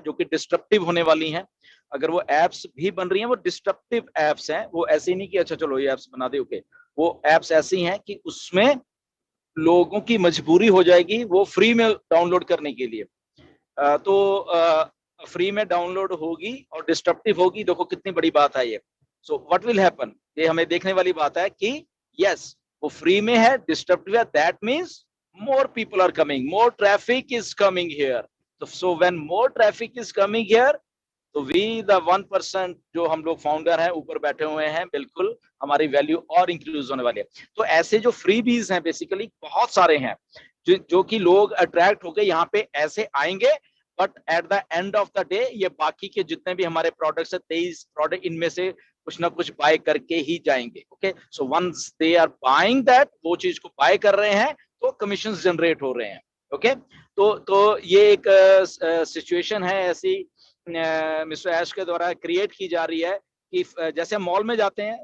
जो कि डिस्ट्रप्टिव होने वाली हैं। अगर वो एप्स भी बन रही हैं वो डिस्ट्रप्टिव एप्स हैं, वो ऐसे नहीं कि अच्छा चलो ये एप्स बना दे, ओके। वो एप्स ऐसी हैं कि उसमें लोगों की मजबूरी हो जाएगी वो फ्री में डाउनलोड करने के लिए। तो फ्री में डाउनलोड होगी और डिस्ट्रप्टिव होगी, देखो कितनी बड़ी बात है ये। सो व्हाट विल हैपन, ये हमें देखने वाली बात है कि यस वो फ्री में है, डिस्ट्रप्टिव है, that means more people are coming, more traffic is coming here. So when more traffic is coming here, तो वी द 1% जो हम लोग फाउंडर हैं ऊपर बैठे हुए हैं, बिल्कुल हमारी वैल्यू और इंक्रीज होने वाली है। तो ऐसे जो फ्रीबीज हैं बेसिकली बहुत सारे हैं जो कि लोग अट्रैक्ट होकर यहाँ पे ऐसे आएंगे, but at the end of the day ये बाकी के जितने भी हमारे प्रोडक्ट्स है 23 प्रोडक्ट, इनमें से कुछ ना कुछ बाय करके ही जाएंगे। Okay, so once they are buying that, वो चीज को बाय कर रहे हैं तो कमीशन जनरेट हो रहे हैं। ओके, तो ये एक सिचुएशन है ऐसी मिस्टर ऐश के द्वारा क्रिएट की जा रही है कि जैसे मॉल में जाते हैं,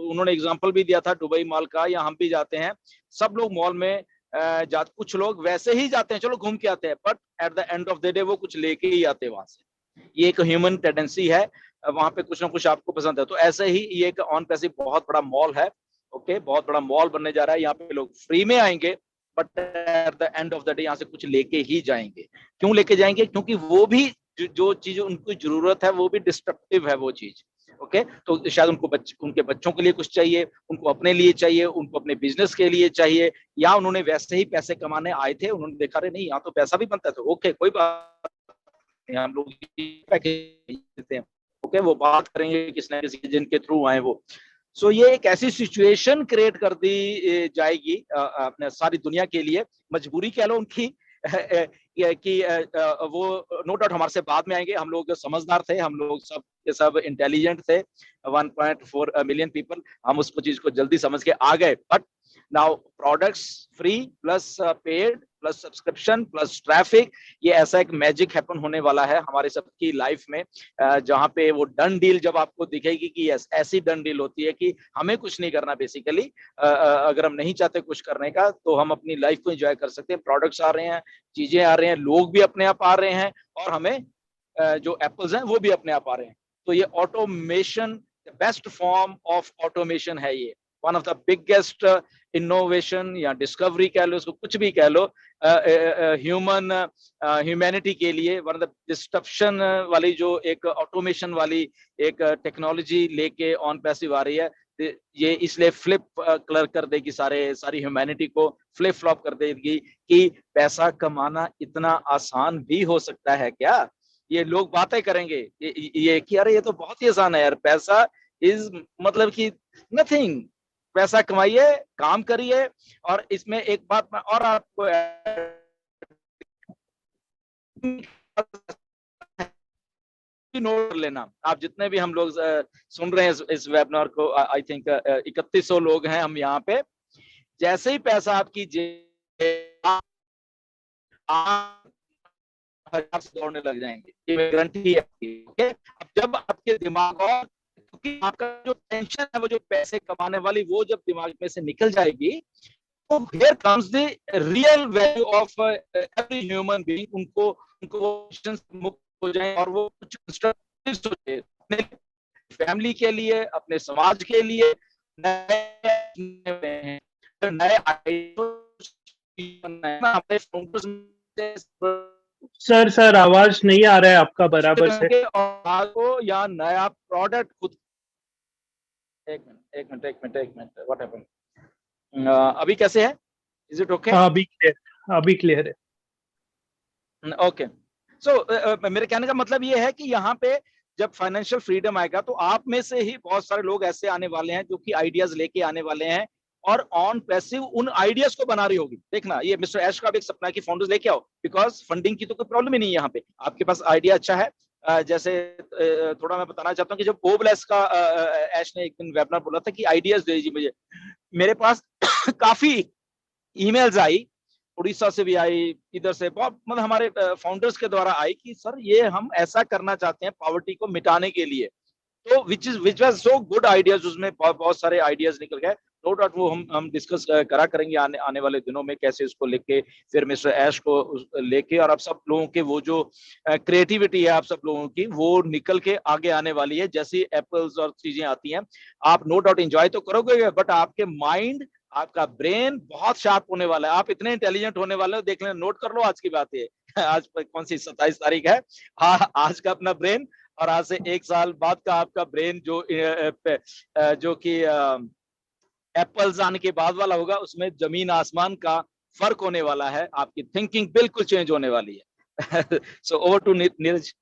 उन्होंने एग्जांपल भी दिया था दुबई मॉल का, या हम भी जाते हैं, सब लोग मॉल में कुछ लोग वैसे ही जाते हैं, चलो घूम के आते हैं, but at the end of the day वो कुछ लेके ही आते हैं वहां से। ये एक ह्यूमन टेंडेंसी है, वहां पे कुछ ना कुछ आपको पसंद है। तो ऐसे ही ये एक ऑन पैसिव बहुत बड़ा मॉल है। ओके, बहुत बड़ा मॉल बनने जा रहा है, यहाँ पे लोग फ्री में आएंगे but at the end of the day यहाँ से कुछ लेके ही जाएंगे। क्यों लेके जाएंगे? क्योंकि वो भी जो चीज उनको जरूरत है वो भी डिस्ट्रप्टिव है वो चीज। ओके, तो शायद उनके बच्चों के लिए कुछ चाहिए, उनको अपने लिए चाहिए, उनको अपने बिजनेस के लिए चाहिए, या उन्होंने वैसे ही पैसे कमाने आए थे, उन्होंने देखा रहे नहीं यहाँ तो पैसा भी बनता था, ओके कोई बात नहीं, हम लोग पैकेज देते हैं। ओके, वो बात करेंगे किसी न किसी जिनके थ्रू आए वो। सो ये एक ऐसी सिचुएशन क्रिएट कर दी जाएगी अपने सारी दुनिया के लिए, मजबूरी कह लो उनकी कि वो नो डाउट हमारे से बाद में आएंगे। हम लोग समझदार थे, हम लोग सब के सब इंटेलिजेंट थे, 1.4 मिलियन पीपल, हम उसको चीज को जल्दी समझ के आ गए। But now products free plus paid plus subscription plus traffic, ये ऐसा एक मैजिक हैपन होने वाला है हमारे सबकी लाइफ में, जहां पे वो डन डील जब आपको दिखेगी कि यस ऐसी डन डील होती है कि हमें कुछ नहीं करना बेसिकली। अगर हम नहीं चाहते कुछ करने का तो हम अपनी लाइफ को एंजॉय कर सकते हैं। प्रोडक्ट्स आ रहे हैं, चीजें आ रहे हैं, लोग भी अपने आप आ रहे हैं, और हमें जो एप्पल्स हैं वो भी अपने आप आ रहे हैं। तो ये automation, best form of automation है ये, one of the biggest innovation या डिस्कवरी कह लो, उसको कुछ भी कह लो, ह्यूमैनिटी के लिए वन ऑफ द डिस्ट्रप्शन वाली जो एक ऑटोमेशन वाली एक टेक्नोलॉजी लेके ऑन पैसिव आ रही है। ये इसलिए फ्लिप कलर कर देगी सारी ह्यूमैनिटी को, फ्लिप फ्लॉप कर देगी कि पैसा कमाना इतना आसान भी हो सकता है क्या। ये लोग बातें करेंगे ये कि अरे ये तो बहुत ही आसान है यार, पैसा इज मतलब कि नथिंग, पैसा कमाइए, काम करिए। और इसमें एक बात मैं और आपको नोट लेना, आप जितने भी हम लोग सुन रहे हैं इस वेबिनार को, आई थिंक 3100 लोग हैं हम यहाँ पे, जैसे ही पैसा आपकी जेब हजार से दौड़ने लग जाएंगे, ये गारंटी है। ओके, अब जब आपके दिमाग और क्योंकि आपका जो टेंशन है वो जो पैसे कमाने वाली वो जब दिमाग में से निकल जाएगी, तो here comes the real value of every human being। उनको मुक्त हो जाए और वो कुछ कंस्ट्रक्टिव सोचे अपने फैमिली के लिए, अपने समाज के लिए, नए सर आवाज नहीं आ रहा है आपका बराबर से, या नया प्रोडक्ट खुद। एक मिनट व्हाट हैपेंड? अभी कैसे है? Is it okay? अभी क्लियर है। ओके, सो मेरे कहने का मतलब ये है कि यहाँ पे जब फाइनेंशियल फ्रीडम आएगा तो आप में से ही बहुत सारे लोग ऐसे आने वाले हैं जो कि आइडियाज लेके आने वाले हैं, और ऑन पैसिव उन आइडियाज को बना रही होगी। देखना, ये मिस्टर ऐश का भी एक सपना है कि फाउंडर्स लेके आओ, बिकॉज फंडिंग की तो कोई प्रॉब्लम ही नहीं है यहाँ पे, आपके पास आइडिया अच्छा है। जैसे थोड़ा मैं बताना चाहता हूँ कि जब ओबलेस का ऐश ने एक दिन वेबिनार बोला था कि आइडियाज दे दीजिए मुझे, मेरे पास काफी ईमेल्स आई, उड़ीसा से भी आई, इधर से बहुत, मतलब हमारे फाउंडर्स के द्वारा आई कि सर ये हम ऐसा करना चाहते हैं पावर्टी को मिटाने के लिए। तो which was so good ideas, उसमें बहुत सारे आइडियाज निकल गए। नो डाउट वो हम डिस्कस करा करेंगे आने वाले दिनों में, कैसे उसको लेके फिर मिस्टर ऐश को लेके, और आप सब लोगों के वो जो क्रिएटिविटी है आप सब लोगों की, वो निकल के आगे आने वाली है। जैसी एप्पल्स और चीजें आती हैं, आप नो डाउट एंजॉय तो करोगे, बट आपके माइंड, आपका ब्रेन बहुत शार्प होने वाला है, आप इतने इंटेलिजेंट होने वाले हो। देख लेना, नोट कर लो आज की बात है। आज कौन सी 27 तारीख है। हाँ, आज का अपना ब्रेन और आज से 1 साल बाद का आपका ब्रेन जो कि एप्पल्स आने के बाद वाला होगा, उसमें जमीन आसमान का फर्क होने वाला है। आपकी थिंकिंग बिल्कुल चेंज होने वाली है। So over to Neeraj.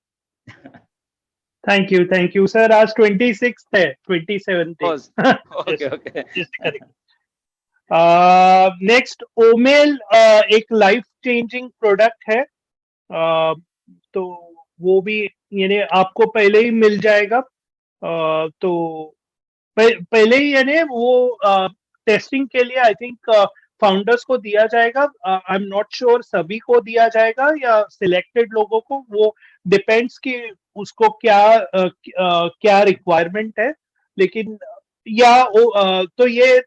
Thank you sir. आज 26 है, 27 ओके ओके। नेक्स्ट ओमेल एक लाइफ चेंजिंग प्रोडक्ट है, तो वो भी यानी आपको पहले ही मिल जाएगा। तो पहले ही यानी वो टेस्टिंग के लिए आई थिंक फाउंडर्स को दिया जाएगा। आई एम नॉट श्योर सभी को दिया जाएगा या सिलेक्टेड लोगों को, वो डिपेंड्स कि उसको क्या रिक्वायरमेंट है। लेकिन तो ये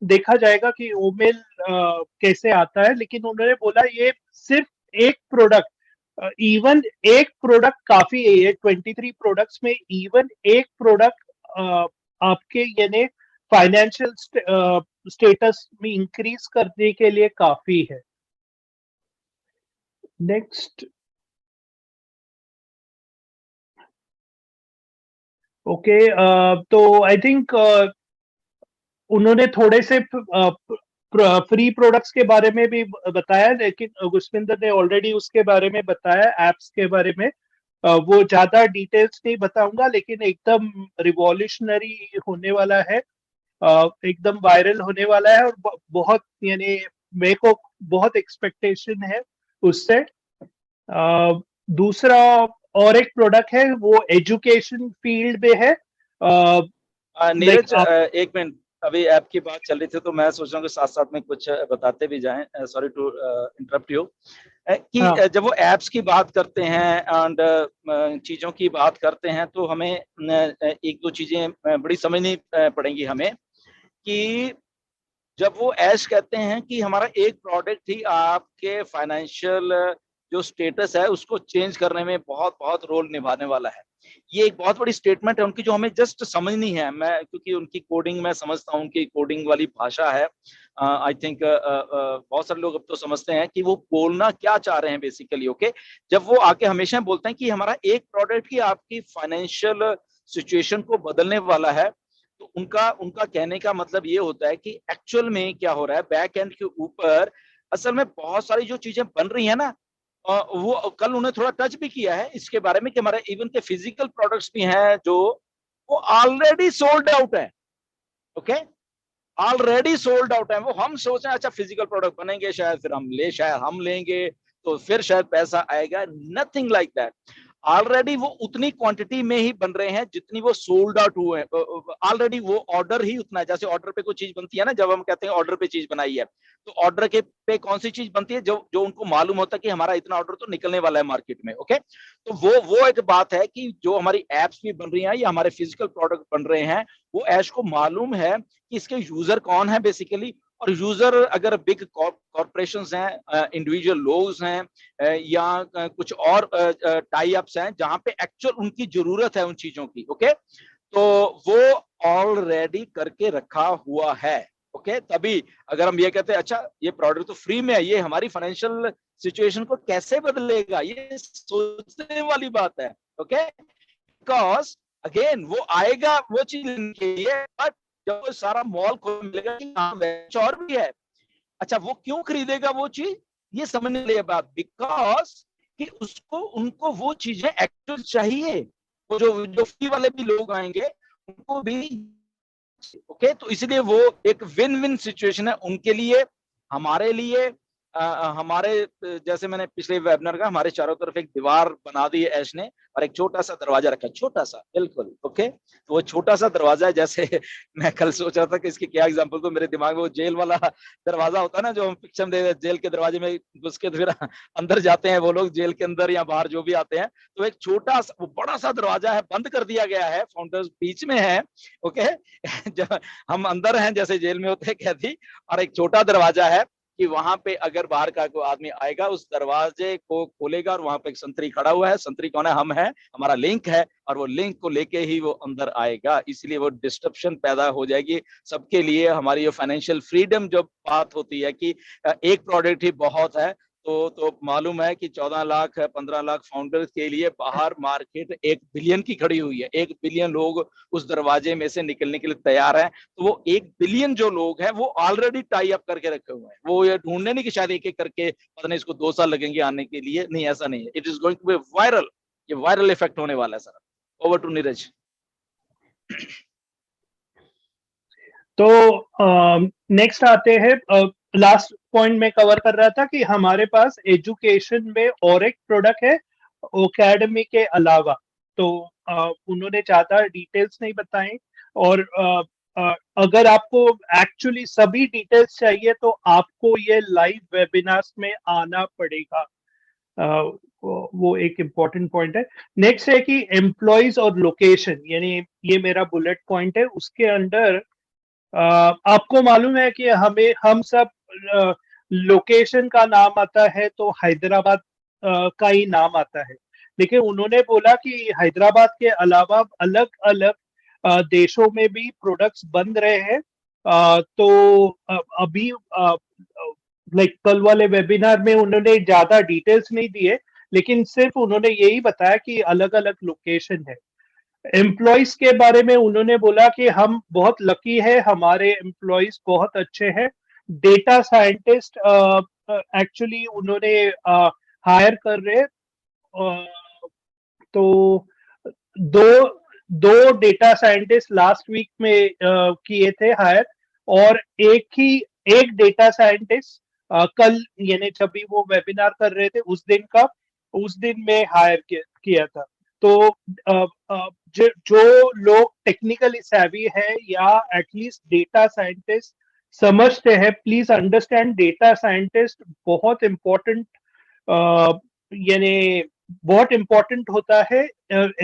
देखा जाएगा कि ओमेल कैसे आता है। लेकिन उन्होंने बोला ये सिर्फ एक प्रोडक्ट, इवन एक प्रोडक्ट काफी है। ये 23 प्रोडक्ट्स में इवन एक प्रोडक्ट आपके यानी फाइनेंशियल स्टेटस में इंक्रीज करने के लिए काफी है। नेक्स्ट, ओके, तो आई थिंक उन्होंने थोड़े से फ्री प्रोडक्ट्स के बारे में भी बताया, लेकिन गुस्विंदर ने ऑलरेडी उसके बारे में बताया, एप्स के बारे में। वो ज्यादा डिटेल्स नहीं बताऊंगा, लेकिन एकदम रिवॉल्यूशनरी होने वाला है, एकदम वायरल होने वाला है, और बहुत यानी मेरे को बहुत एक्सपेक्टेशन है उससे। दूसरा और एक प्रोडक्ट है, वो एजुकेशन फील्ड में है। नीरज, एक मिनट, अभी ऐप की बात चल रही थी तो मैं सोच रहा हूँ कि साथ साथ में कुछ बताते भी जाएं। Sorry to interrupt you. कि जब वो एप्स की बात करते हैं एंड चीजों की बात करते हैं, तो हमें एक दो चीजें बड़ी समझनी पड़ेंगी हमें। कि जब वो ऐश कहते हैं कि हमारा एक प्रोडक्ट ही आपके फाइनेंशियल जो स्टेटस है उसको चेंज करने में बहुत बहुत रोल निभाने वाला है, ये एक बहुत बड़ी स्टेटमेंट है उनकी, जो हमें जस्ट समझनी है। मैं क्योंकि उनकी कोडिंग मैं समझता हूँ, उनकी कोडिंग वाली भाषा है। आई थिंक बहुत सारे लोग अब तो समझते हैं कि वो बोलना क्या चाह रहे हैं बेसिकली। ओके, जब वो आके हमेशा बोलते हैं कि हमारा एक प्रोडक्ट ही आपकी फाइनेंशियल सिचुएशन को बदलने वाला है, तो उनका उनका कहने का मतलब ये होता है कि एक्चुअल में क्या हो रहा है बैक एंड के ऊपर। असल में बहुत सारी जो चीजें बन रही है ना, वो कल उन्होंने थोड़ा टच भी किया है इसके बारे में कि हमारे इवन के फिजिकल प्रोडक्ट्स भी हैं जो वो ऑलरेडी सोल्ड आउट है। ओके, ऑलरेडी सोल्ड आउट है। वो हम सोच रहे हैं अच्छा फिजिकल प्रोडक्ट बनेंगे, शायद हम लेंगे तो फिर शायद पैसा आएगा। Nothing like that. ऑलरेडी वो उतनी क्वांटिटी में ही बन रहे हैं जितनी वो सोल्ड आउट हुए हैं। ऑलरेडी वो ऑर्डर ही उतना है। जैसे ऑर्डर पे कोई चीज बनती है ना, जब हम कहते हैं ऑर्डर पे चीज बनाई है, तो ऑर्डर के पे कौन सी चीज बनती है जो जो उनको मालूम होता है कि हमारा इतना ऑर्डर तो निकलने वाला है मार्केट में। ओके, तो वो एक बात है कि जो हमारी एप्स भी बन रही हैं या हमारे फिजिकल प्रोडक्ट बन रहे हैं, वो ऐश को मालूम है कि इसके यूजर कौन है बेसिकली। और यूजर अगर बिग कॉर्पोरेशंस हैं, इंडिविजुअल लोग हैं, या कुछ और टाई अप्स हैं जहां पे एक्चुअल उनकी जरूरत है उन चीजों की। ओके, तो वो ऑलरेडी करके रखा हुआ है। ओके, तभी अगर हम ये कहते हैं अच्छा ये प्रोडक्ट तो फ्री में है, ये हमारी फाइनेंशियल सिचुएशन को कैसे बदलेगा, ये सोचने वाली बात है। ओके, बिकॉज अगेन वो आएगा वो चीज के लिए, बट जब वो सारा मॉल को मिलेगा कि हाँ और भी है, अच्छा वो क्यों खरीदेगा वो चीज, ये समझने लिए बात। बिकॉज कि उसको उनको वो चीजें एक्चुअल चाहिए। वो जो जो फ्री वाले भी लोग आएंगे उनको भी। ओके, तो इसलिए वो एक विन विन सिचुएशन है उनके लिए, हमारे लिए, हमारे जैसे मैंने पिछले वेबिनार का, हमारे चारों तरफ एक दीवार बना दी है ऐश ने, और एक छोटा सा दरवाजा रखा है, छोटा सा बिल्कुल। ओके, तो वो छोटा सा दरवाजा है, जैसे मैं कल सोच रहा था कि इसकी क्या एग्जांपल, तो मेरे दिमाग में वो जेल वाला दरवाजा होता है ना, जो हम पिक्चर में जेल के दरवाजे में घुस के फिर अंदर जाते हैं वो लोग, जेल के अंदर या बाहर जो भी आते हैं। तो एक छोटा सा, वो बड़ा सा दरवाजा है, बंद कर दिया गया है, फाउंडर्स बीच में है। ओके जब हम अंदर हैं जैसे जेल में होते हैं कैदी, और एक छोटा दरवाजा है कि वहां पे अगर बाहर का कोई आदमी आएगा, उस दरवाजे को खोलेगा और वहां पे एक संतरी खड़ा हुआ है, संतरी कौन है, हम है, हमारा लिंक है, और वो लिंक को लेके ही वो अंदर आएगा। इसलिए वो डिस्ट्रप्शन पैदा हो जाएगी सबके लिए। हमारी जो फाइनेंशियल फ्रीडम जो बात होती है कि एक प्रोडक्ट ही बहुत है, तो मालूम है कि 14 लाख 15 लाख फाउंडर्स के लिए बाहर मार्केट 1 बिलियन की खड़ी हुई है। 1 बिलियन लोग उस दरवाजे में से निकलने के लिए तैयार हैं। तो वो 1 बिलियन जो लोग हैं वो ऑलरेडी टाई अप करके रखे हुए हैं। वो ये ढूंढने नहीं कि शायद एक एक करके पता नहीं इसको 2 साल लगेंगे आने के लिए, नहीं ऐसा नहीं है। It is going to be viral, ये वायरल इफेक्ट होने वाला है सर। Over to Neeraj. तो नेक्स्ट आते हैं, लास्ट पॉइंट में कवर कर रहा था कि हमारे पास एजुकेशन में और एक प्रोडक्ट है ओकेडमी के अलावा। तो उन्होंने ज्यादा डिटेल्स नहीं बताए, और अगर आपको एक्चुअली सभी डिटेल्स चाहिए तो आपको ये लाइव वेबिनार्स में आना पड़ेगा। वो एक इम्पोर्टेंट पॉइंट है। नेक्स्ट है कि एम्प्लॉयज और लोकेशन, यानी ये मेरा बुलेट पॉइंट है, उसके अंडर आपको मालूम है कि हम सब लोकेशन का नाम आता है तो हैदराबाद का ही नाम आता है, लेकिन उन्होंने बोला कि हैदराबाद के अलावा अलग अलग देशों में भी प्रोडक्ट्स बन रहे हैं। तो अभी लाइक कल वाले वेबिनार में उन्होंने ज्यादा डिटेल्स नहीं दिए, लेकिन सिर्फ उन्होंने यही बताया कि अलग अलग लोकेशन है। एम्प्लॉयज के बारे में उन्होंने बोला कि हम बहुत लकी है, हमारे एम्प्लॉयज बहुत अच्छे हैं। डेटा साइंटिस्ट एक्चुअली उन्होंने हायर कर रहे हैं। तो दो दो डेटा साइंटिस्ट लास्ट वीक में किए थे हायर, और एक डेटा साइंटिस्ट कल, यानी जब भी वो वेबिनार कर रहे थे उस दिन में हायर किया था। तो जो लोग टेक्निकली savvy है या एटलीस्ट डेटा साइंटिस्ट समझते हैं, प्लीज अंडरस्टैंड डेटा साइंटिस्ट बहुत इम्पोर्टेंट, यानी बहुत इम्पोर्टेंट होता है,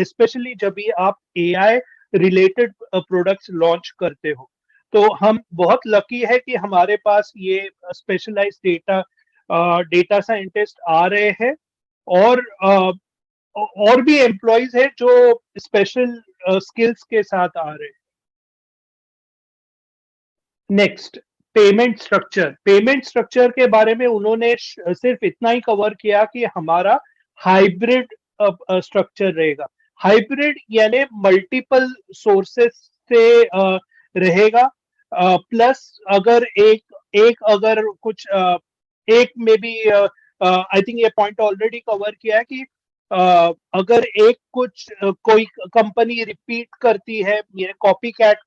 स्पेशली जब भी आप एआई रिलेटेड प्रोडक्ट्स लॉन्च करते हो। तो हम बहुत लकी है कि हमारे पास ये स्पेशलाइज्ड डेटा साइंटिस्ट आ रहे हैं, और भी एम्प्लॉयज है जो स्पेशल स्किल्स के साथ आ रहे हैं। नेक्स्ट, पेमेंट स्ट्रक्चर के बारे में उन्होंने सिर्फ इतना ही कवर किया कि हमारा हाइब्रिड स्ट्रक्चर रहेगा। हाइब्रिड यानी मल्टीपल सोर्सेस से रहेगा, प्लस अगर अगर कुछ एक में भी आई थिंक ये पॉइंट ऑलरेडी कवर किया है कि अगर कोई कंपनी रिपीट करती है, ये कॉपी कैट